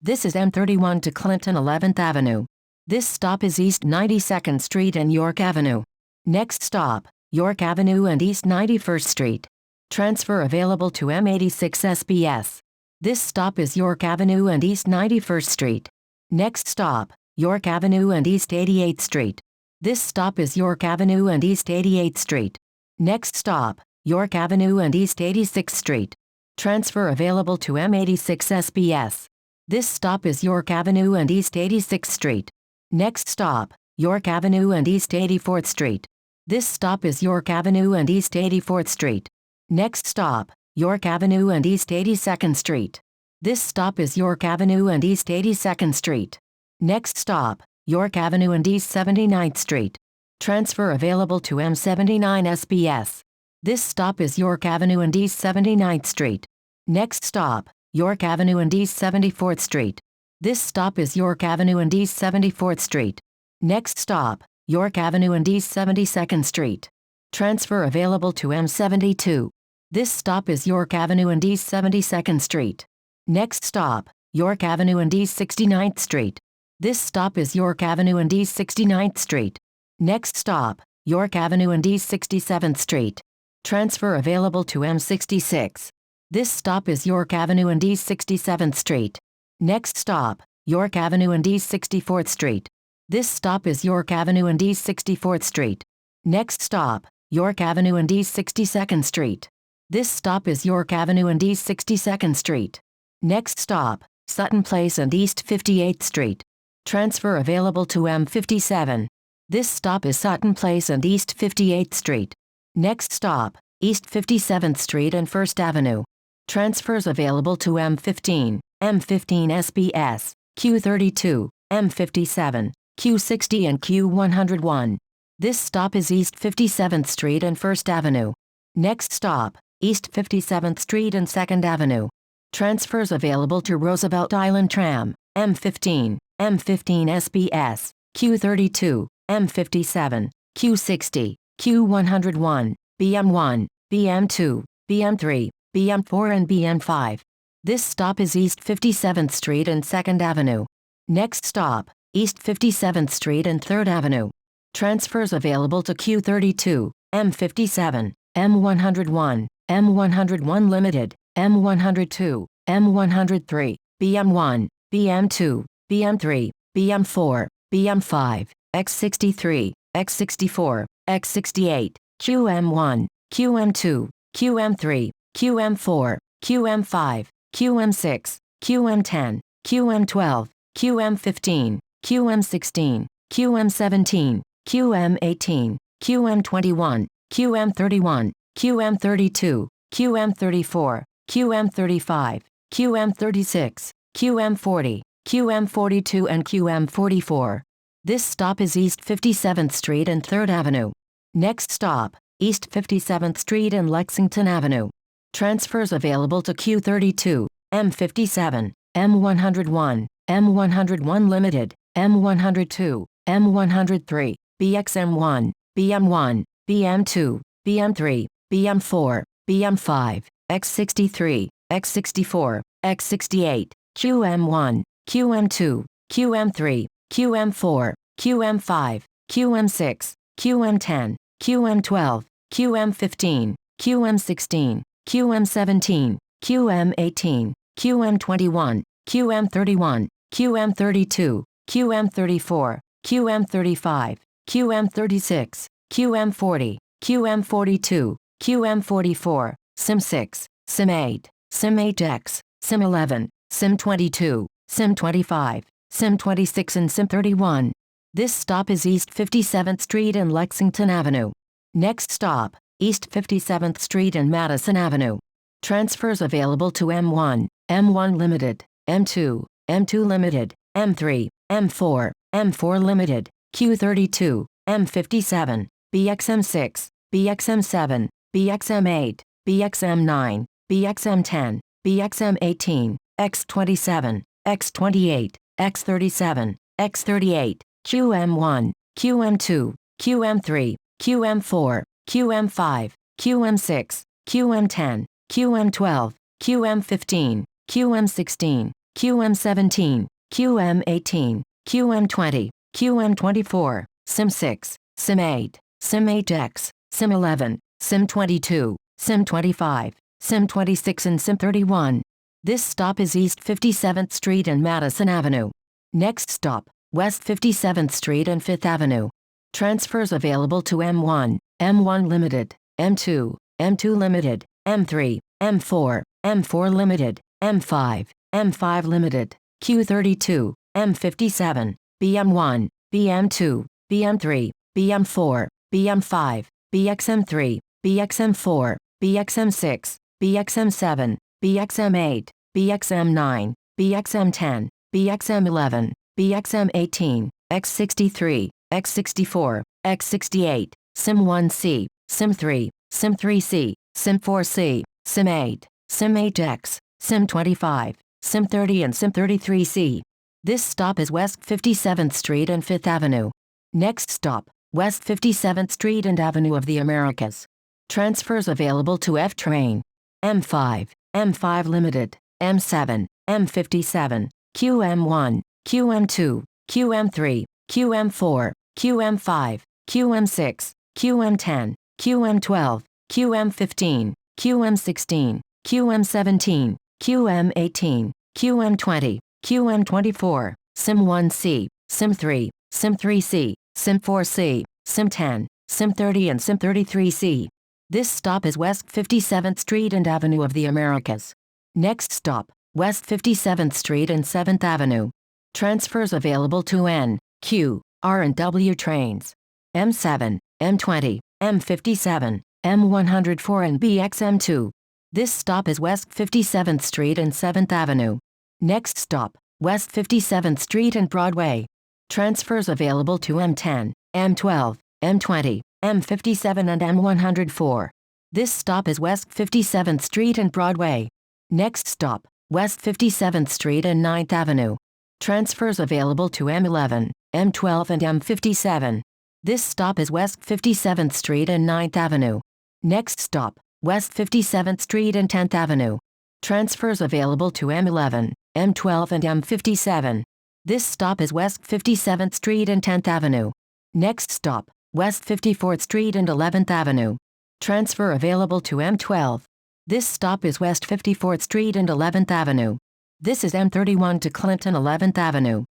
This is M31 to Clinton 11th Avenue. This stop is East 92nd Street and York Avenue. Next stop, York Avenue and East 91st Street. Transfer available to M86 SBS. This stop is York Avenue and East 91st Street. Next stop, York Avenue and East 88th Street. This stop is York Avenue and East 88th Street. Next stop, York Avenue and East 86th Street. Transfer available to M86 SBS. This stop is York Avenue and East 86th Street. Next stop, York Avenue and East 84th Street. This stop is York Avenue and East 84th Street. Next stop, York Avenue and East 82nd Street. This stop is York Avenue and East 82nd Street. Next stop, York Avenue and East 79th Street. Transfer available to M79 SBS. This stop is York Avenue and East 79th Street. Next stop, York Avenue and East 74th Street. This stop is York Avenue and East 74th Street. Next stop, York Avenue and East 72nd Street. Transfer available to M72. This stop is York Avenue and East 72nd Street. Next stop, York Avenue and East 69th Street. This stop is York Avenue and East 69th Street. Next stop, York Avenue and East 67th Street. Transfer available to M66. This stop is York Avenue and East 67th Street. Next stop, York Avenue and East 64th Street. This stop is York Avenue and East 64th Street. Next stop, York Avenue and East 62nd Street. This stop is York Avenue and East 62nd Street. Next stop, Sutton Place and East 58th Street. Transfer available to M57. This stop is Sutton Place and East 58th Street. Next stop, East 57th Street and 1st Avenue. Transfers available to M15, M15 SBS, Q32, M57, Q60 and Q101. This stop is East 57th Street and 1st Avenue. Next stop, East 57th Street and 2nd Avenue. Transfers available to Roosevelt Island Tram, M15, M15 SBS, Q32, M57, Q60, Q101, BM1, BM2, BM3, BM4 and BM5. This stop is East 57th Street and 2nd Avenue. Next stop, East 57th Street and 3rd Avenue. Transfers available to Q32, M57, M101, M101 Limited, M102, M103, BM1, BM2, BM3, BM4, BM5, X63, X64, X68, QM1, QM2, QM3, QM4, QM5, QM6, QM10, QM12, QM15, QM16, QM17, QM18, QM21, QM31, QM32, QM34, QM35, QM36, QM40, QM42 and QM44. This stop is East 57th Street and 3rd Avenue. Next stop, East 57th Street and Lexington Avenue. Transfers available to Q32, M57, M101, M101 Limited, M102, M103, BXM1, BM1, BM2, BM3, BM4, BM5, X63, X64, X68, QM1, QM2, QM3, QM4, QM5, QM6, QM10, QM12, QM15, QM16, QM17, QM18, QM21, QM31, QM32, QM34, QM35, QM36, QM40, QM42, QM44, SIM6, SIM8, SIM8X, SIM11, SIM22, SIM25, SIM26 and SIM31. This stop is East 57th Street and Lexington Avenue. Next stop, East 57th Street and Madison Avenue. Transfers available to M1, M1 Limited, M2, M2 Limited, M3, M4, M4 Limited, Q32, M57, BXM6, BXM7, BXM8, BXM9, BXM10, BXM18, X27, X28, X37, X38, QM1, QM2, QM3, QM4, QM5, QM6, QM10, QM12, QM15, QM16, QM17, QM18, QM20, QM24, SIM6, SIM8, SIM8X, SIM11, SIM22, SIM25, SIM26 and SIM31. This stop is East 57th Street and Madison Avenue. Next stop, West 57th Street and 5th Avenue. Transfers available to M1, M1 Limited, M2, M2 Limited, M3, M4, M4 Limited, M5, M5 Limited, Q32, M57, BM1, BM2, BM3, BM4, BM5, BXM3, BXM4, BXM6, BXM7, BXM8, BXM9, BXM10, BXM11, BXM18, X63, X64, X68, SIM1C, SIM3, SIM3C, SIM4C, SIM8, SIM8X, SIM25, SIM30 and SIM33C. This stop is West 57th Street and 5th Avenue. Next stop, West 57th Street and Avenue of the Americas. Transfers available to F-Train. M5, M5 Limited, M7, M57, QM1, QM2, QM3, QM4, QM5, QM6, QM10, QM12, QM15, QM16, QM17, QM18, QM20, QM24, SIM1C, SIM3, SIM3C, SIM4C, SIM10, SIM30 and SIM33C. This stop is West 57th Street and Avenue of the Americas. Next stop, West 57th Street and 7th Avenue. Transfers available to N, Q, R and W trains. M7, M20, M57, M104 and BXM2. This stop is West 57th Street and 7th Avenue. Next stop, West 57th Street and Broadway. Transfers available to M10, M12, M20, M57 and M104. This stop is West 57th Street and Broadway. Next stop, West 57th Street and 9th Avenue. Transfers available to M11, M12 and M57. This stop is West 57th Street and 9th Avenue. Next stop, West 57th Street and 10th Avenue. Transfers available to M11, M12 and M57. This stop is West 57th Street and 10th Avenue. Next stop, West 54th Street and 11th Avenue. Transfer available to M12. This stop is West 54th Street and 11th Avenue. This is M31 to Clinton 11th Avenue.